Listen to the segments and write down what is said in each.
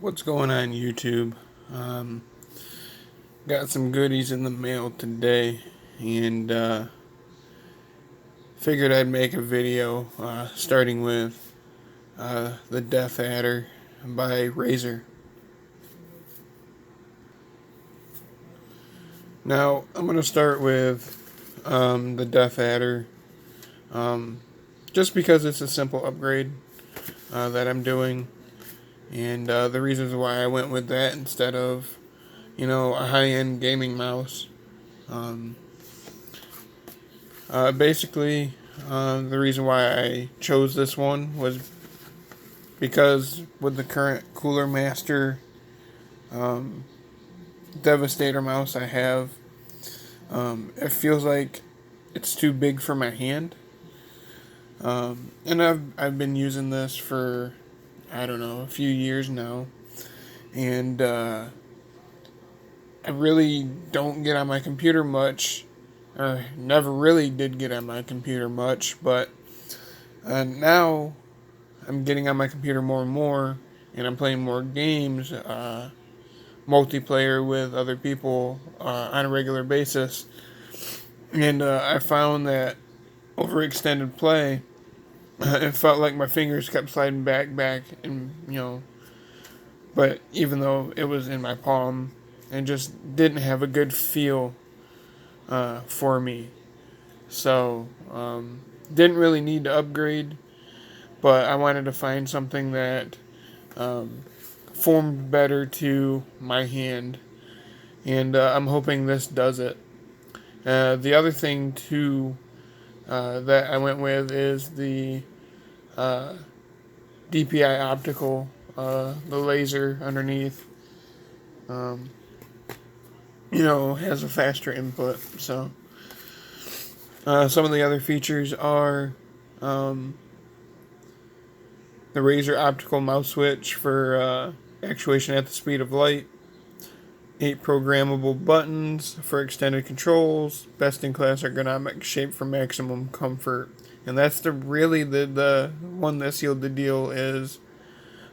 What's going on YouTube? Um, got some goodies in the mail today and figured I'd make a video starting with the Deathadder by Razer. Now I'm going to start with the Deathadder just because it's a simple upgrade that I'm doing, and the reasons why I went with that instead of a high-end gaming mouse. Um, Basically, the reason why I chose this one was because with the current Cooler Master um, Devastator mouse I have, it feels like it's too big for my hand. And I've been using this for, I don't know, a few years now, and I really don't get on my computer much, or never really did get on my computer much, but now I'm getting on my computer more and more, and I'm playing more games, multiplayer with other people on a regular basis, and I found that over extended play, it felt like my fingers kept sliding back, and but even though it was in my palm, and just didn't have a good feel for me. So, didn't really need to upgrade, but I wanted to find something that formed better to my hand, and I'm hoping this does it. The other thing, too, that I went with is the uh, DPI optical, the laser underneath. Um, has a faster input. So some of the other features are um, the Razer optical mouse switch for actuation at the speed of light, 8 programmable buttons for extended controls, best in class ergonomic shape for maximum comfort. And that's the one that sealed the deal is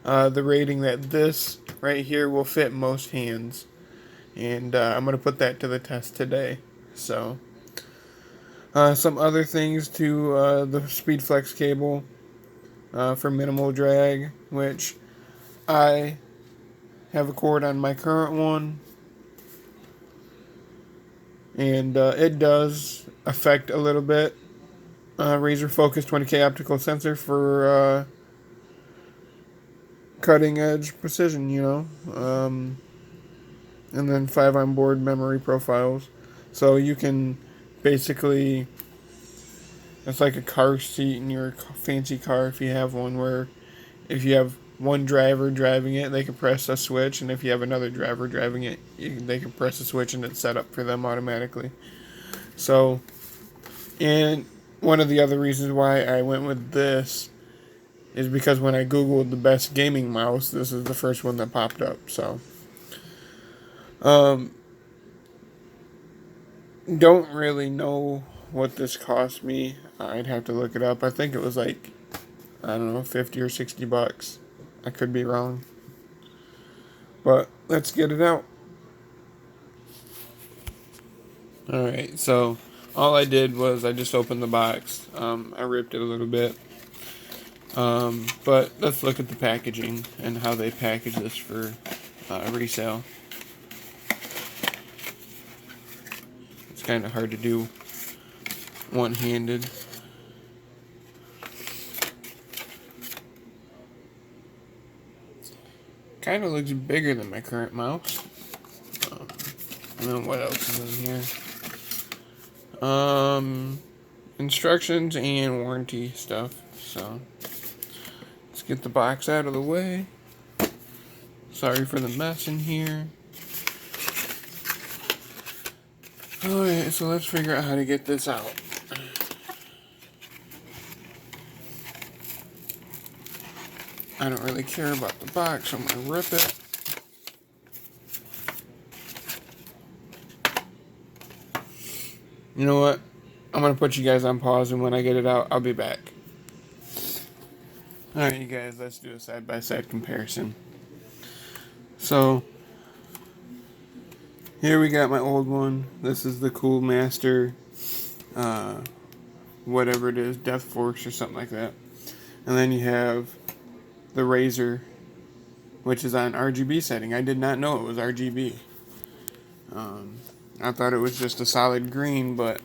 the rating that this right here will fit most hands. And I'm going to put that to the test today. So, some other things to the SpeedFlex cable for minimal drag, which I have a cord on my current one, and it does affect a little bit. Razer Focus 20K optical sensor for cutting edge precision, and then 5 onboard memory profiles. So you can basically, it's like a car seat in your fancy car if you have one, where if you have one driver driving it, they can press a switch, and if you have another driver driving it, they can press a switch and it's set up for them automatically. So, and one of the other reasons why I went with this is because when I googled the best gaming mouse, this is the first one that popped up. So, don't really know what this cost me. I'd have to look it up. I think it was like, I don't know, 50 or 60 bucks. I could be wrong. But let's get it out. Alright, so all I did was I just opened the box. I ripped it a little bit. But let's look at the packaging and how they package this for resale. It's kind of hard to do one-handed. Kind of looks bigger than my current mouse. And then what else is in here? Instructions and warranty stuff. So let's get the box out of the way. Sorry for the mess in here. Alright, so let's figure out how to get this out. I don't really care about the box, so I'm going to rip it. You know what? I'm going to put you guys on pause, and when I get it out, I'll be back. Alright, you guys, let's do a side-by-side comparison. So here we got my old one. This is the Cool Master, whatever it is, Death Force or something like that. And then you have the Razor, which is on RGB setting. I did not know it was RGB. I thought it was just a solid green, but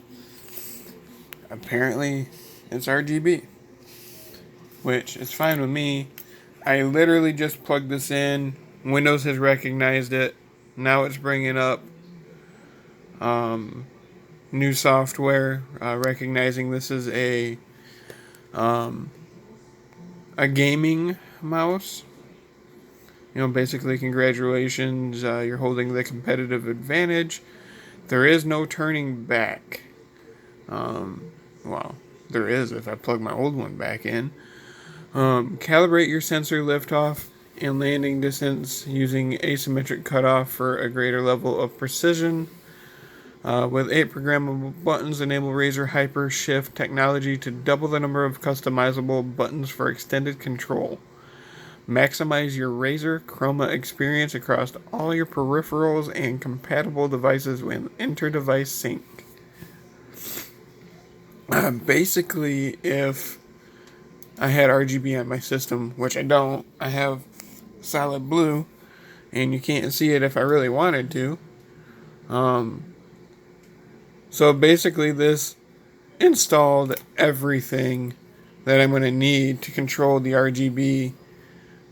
apparently it's RGB, which is fine with me. I literally just plugged this in. Windows has recognized it. Now it's bringing up new software, recognizing this is a gaming mouse. You know, basically, congratulations, you're holding the competitive advantage. There is no turning back. Well, there is if I plug my old one back in. Calibrate your sensor liftoff and landing distance using asymmetric cutoff for a greater level of precision. With 8 programmable buttons, enable Razer Hyper Shift technology to double the number of customizable buttons for extended control. Maximize your Razer Chroma experience across all your peripherals and compatible devices with inter-device sync. Basically, if I had RGB on my system, which I don't, I have solid blue, and you can't see it if I really wanted to. So basically this installed everything that I'm going to need to control the RGB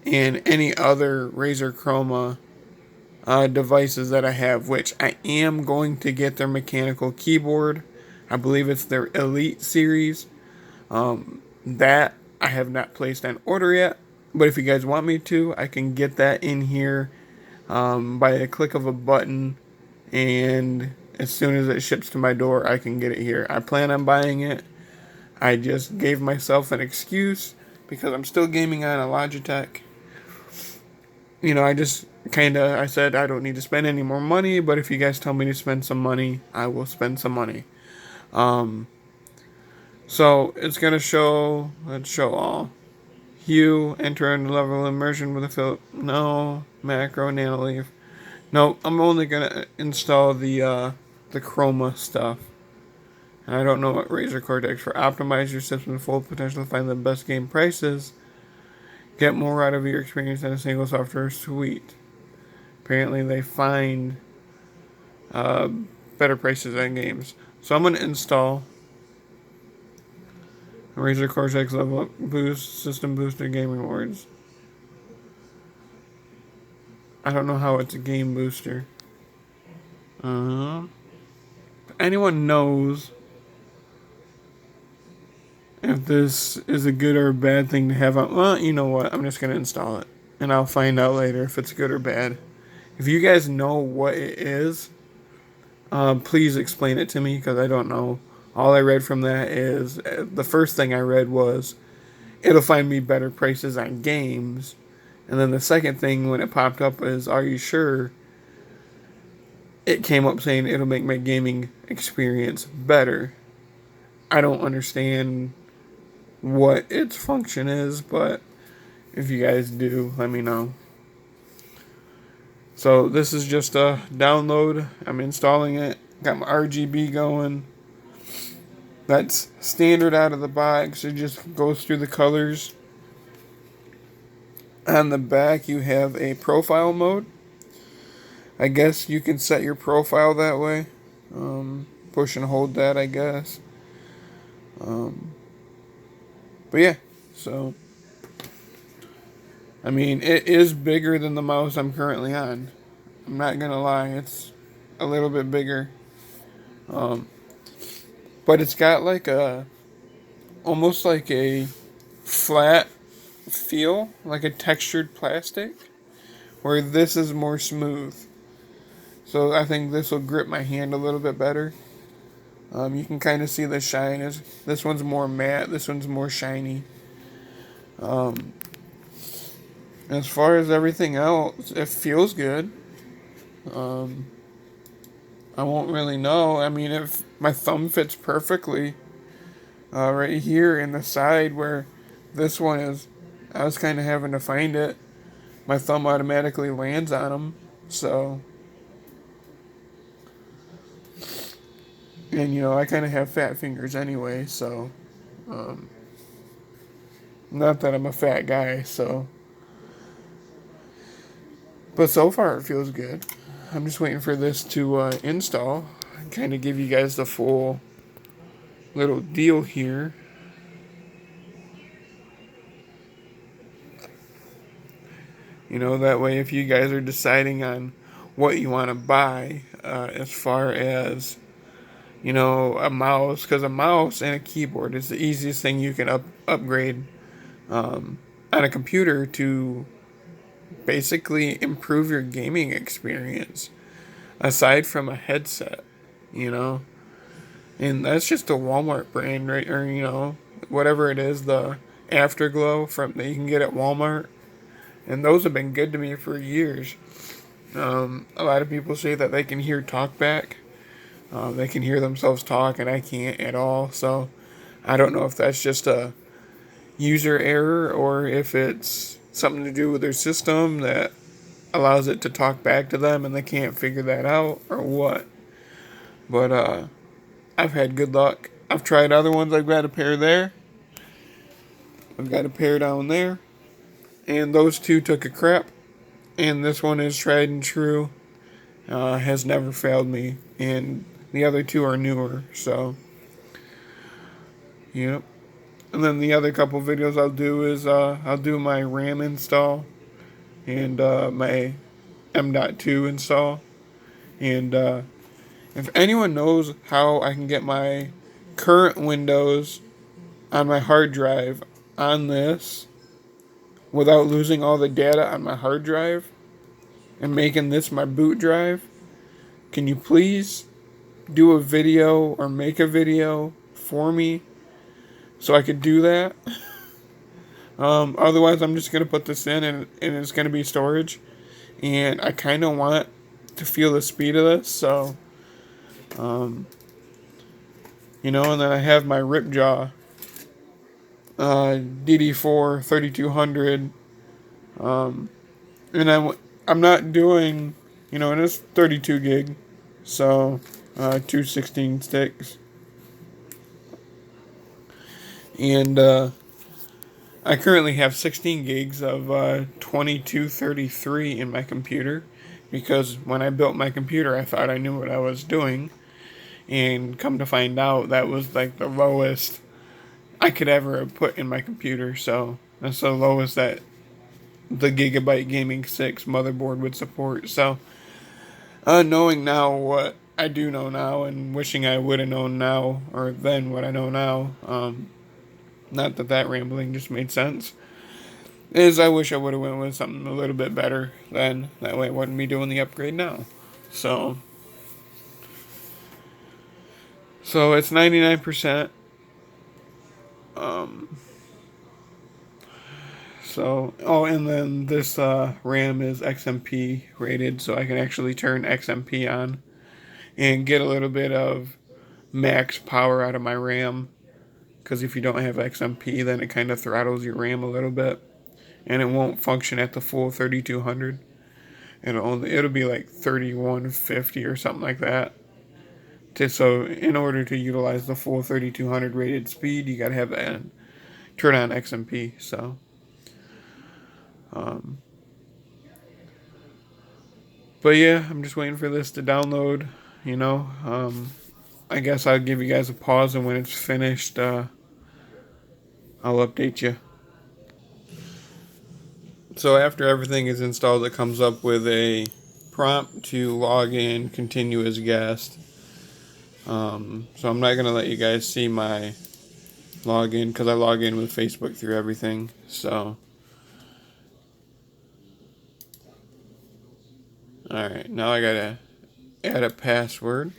and any other Razer Chroma devices that I have, which I am going to get their mechanical keyboard. I believe it's their Elite series. That I have not placed on order yet, but if you guys want me to, I can get that in here by a click of a button, and as soon as it ships to my door, I can get it here. I plan on buying it. I just gave myself an excuse because I'm still gaming on a Logitech. You know, I said I don't need to spend any more money, but if you guys tell me to spend some money, I will spend some money. So it's going to show, let's show all. Hue, enter into level immersion with a fill. No, macro, nano leaf. No, I'm only going to install the Chroma stuff. And I don't know what Razer Cortex for. Optimize your system's full potential to find the best game prices. Get more out of your experience than a single software suite. Apparently they find better prices on games. So I'm going to install Razer Cortex Level Up Boost, System Booster Game Rewards. I don't know how it's a game booster. If anyone knows if this is a good or a bad thing to have on, well, you know what? I'm just going to install it. And I'll find out later if it's good or bad. If you guys know what it is, please explain it to me, because I don't know. All I read from that is, the first thing I read was, it'll find me better prices on games. And then the second thing when it popped up is, are you sure? It came up saying it'll make my gaming experience better. I don't understand what its function is, but if you guys do, let me know. So this is just a download. I'm installing it. Got my RGB going. That's standard out of the box. It just goes through the colors. On the back, you have a profile mode. I guess you can set your profile that way. Push and hold that, I guess. But yeah, so I mean, it is bigger than the mouse I'm currently on. I'm not gonna lie, it's a little bit bigger. But it's got like almost like a flat feel, like a textured plastic, where this is more smooth. So I think this will grip my hand a little bit better. You can kind of see the shine. This one's more matte, this one's more shiny. As far as everything else, it feels good. I won't really know. I mean, if my thumb fits perfectly right here in the side where this one is, I was kind of having to find it. my thumb automatically lands on them. So, and I kind of have fat fingers anyway, so not that I'm a fat guy, so. But so far, it feels good. I'm just waiting for this to install and kind of give you guys the full little deal here. That way if you guys are deciding on what you want to buy as far as, a mouse, because a mouse and a keyboard is the easiest thing you can upgrade on a computer to basically improve your gaming experience, aside from a headset, you know? And that's just a Walmart brand, right? Or, whatever it is, the Afterglow that you can get at Walmart. And those have been good to me for years. A lot of people say that they can hear talkback. They can hear themselves talk, and I can't at all. So I don't know if that's just a user error or if it's something to do with their system that allows it to talk back to them and they can't figure that out or what. But I've had good luck. I've tried other ones. I've got a pair there. I've got a pair down there. And those two took a crap. And this one is tried and true. Has never failed me. And the other two are newer. So, yep. And then the other couple videos I'll do is I'll do my RAM install and my M.2 install. And if anyone knows how I can get my current Windows on my hard drive on this without losing all the data on my hard drive and making this my boot drive, can you please do a video or make a video for me so I could do that? Otherwise, I'm just going to put this in and it's going to be storage. And I kind of want to feel the speed of this, so, and then I have my Ripjaw DD4 3200, and I'm not doing, and it's 32 gig, so 216 sticks, and I currently have 16 gigs of 2233 in my computer, because when I built my computer, I thought I knew what I was doing, and come to find out, that was like the lowest I could ever have put in my computer. So that's the lowest that the Gigabyte Gaming 6 motherboard would support. So knowing now what I do know now, and wishing I would have known now, or then what I know now, not that rambling just made sense, is I wish I would have went with something a little bit better then. That way I wouldn't be doing the upgrade now. So it's 99%. And then this RAM is XMP rated, so I can actually turn XMP on and get a little bit of max power out of my RAM. Because if you don't have XMP, then it kind of throttles your RAM a little bit, and it won't function at the full 3200. It'll be like 3150 or something like that. So in order to utilize the full 3200 rated speed, you gotta have that turn on XMP. So, but yeah, I'm just waiting for this to download. I guess I'll give you guys a pause, and when it's finished, I'll update you. So after everything is installed, it comes up with a prompt to log in, continue as guest. So I'm not going to let you guys see my login because I log in with Facebook through everything. So, alright, now I got to add a password.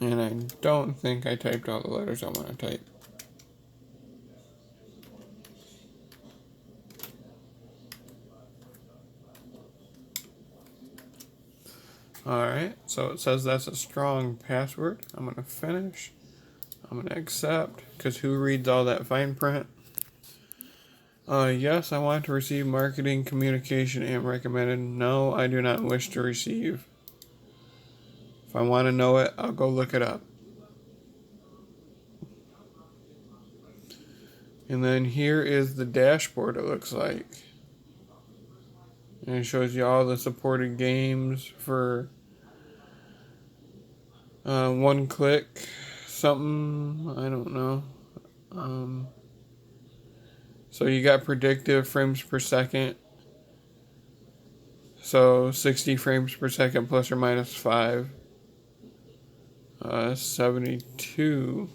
And I don't think I typed all the letters I want to type. Alright, so it says that's a strong password. I'm going to finish. I'm going to accept, because who reads all that fine print? Yes, I want to receive marketing communication and recommended. No, I do not wish to receive. If I want to know it, I'll go look it up. And then here is the dashboard, it looks like. And it shows you all the supported games for one click something. I don't know. So you got predictive frames per second. So 60 frames per second plus or minus 5. 72.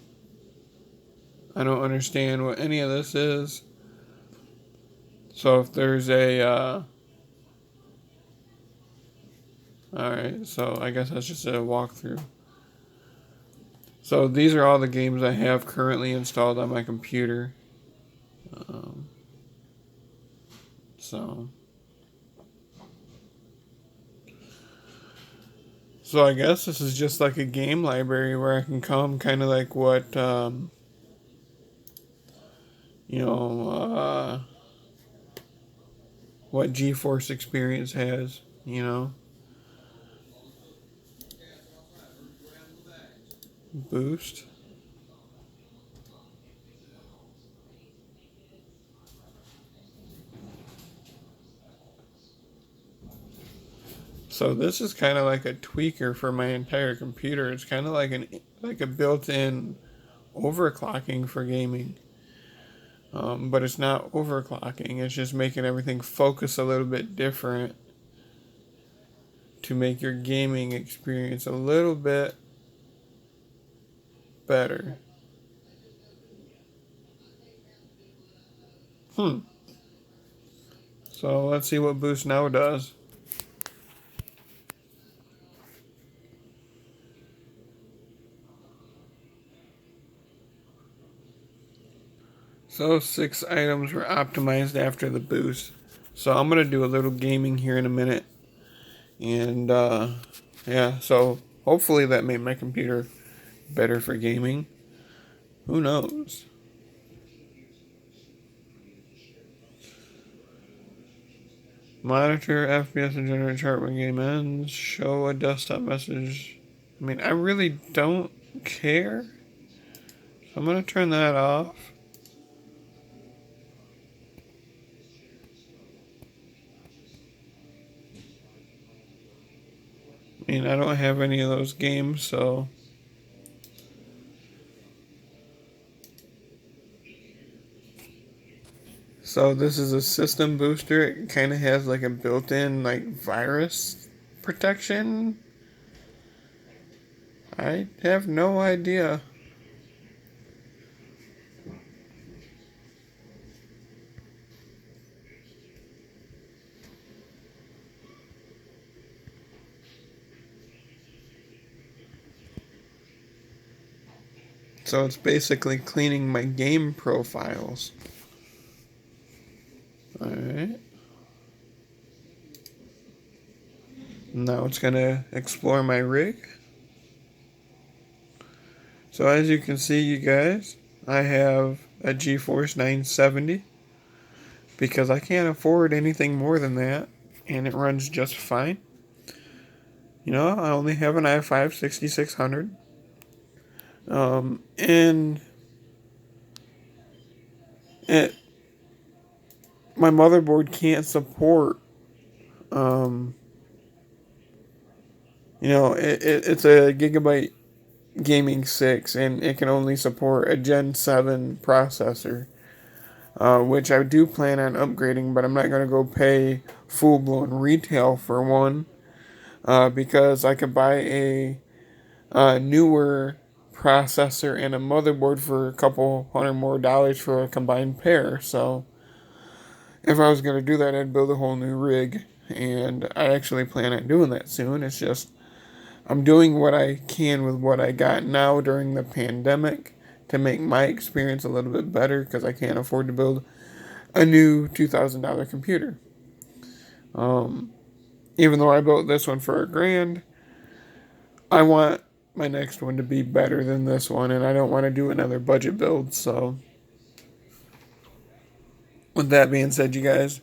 I don't understand what any of this is. So if there's a alright, so I guess that's just a walkthrough. So these are all the games I have currently installed on my computer. So I guess this is just like a game library where I can come, kind of like what, what GeForce Experience has, Boost. So this is kind of like a tweaker for my entire computer. It's kind of like a built-in overclocking for gaming. But it's not overclocking. It's just making everything focus a little bit different to make your gaming experience a little bit better. So let's see what Boost Now does. So 6 items were optimized after the boost. So I'm going to do a little gaming here in a minute. And yeah, so hopefully that made my computer better for gaming. Who knows? Monitor FPS and generate chart when game ends. Show a desktop message. I mean, I really don't care. So I'm going to turn that off. I mean, I don't have any of those games, so... So this is a system booster. It kind of has like a built-in like virus protection. I have no idea. So it's basically cleaning my game profiles. Alright. Now it's going to explore my rig. So as you can see, you guys, I have a GeForce 970 because I can't afford anything more than that, and it runs just fine. I only have an i5 6600. And my motherboard can't support, it's a Gigabyte Gaming 6, and it can only support a Gen 7 processor, which I do plan on upgrading, but I'm not going to go pay full-blown retail for one, because I could buy a newer processor and a motherboard for a couple $100 more for a combined pair. So if I was going to do that, I'd build a whole new rig, and I actually plan on doing that soon. It's just I'm doing what I can with what I got now during the pandemic to make my experience a little bit better, because I can't afford to build a new $2,000 computer. Even though I built this one for $1,000, I want my next one to be better than this one, and I don't want to do another budget build. So, with that being said, you guys,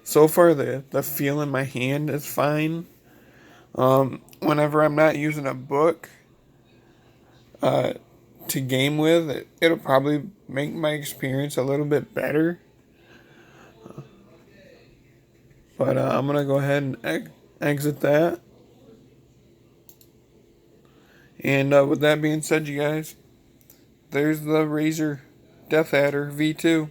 so far the feel in my hand is fine. Whenever I'm not using a book to game with, it'll probably make my experience a little bit better. But I'm gonna go ahead and exit that. And with that being said, you guys, there's the Razer Deathadder V2.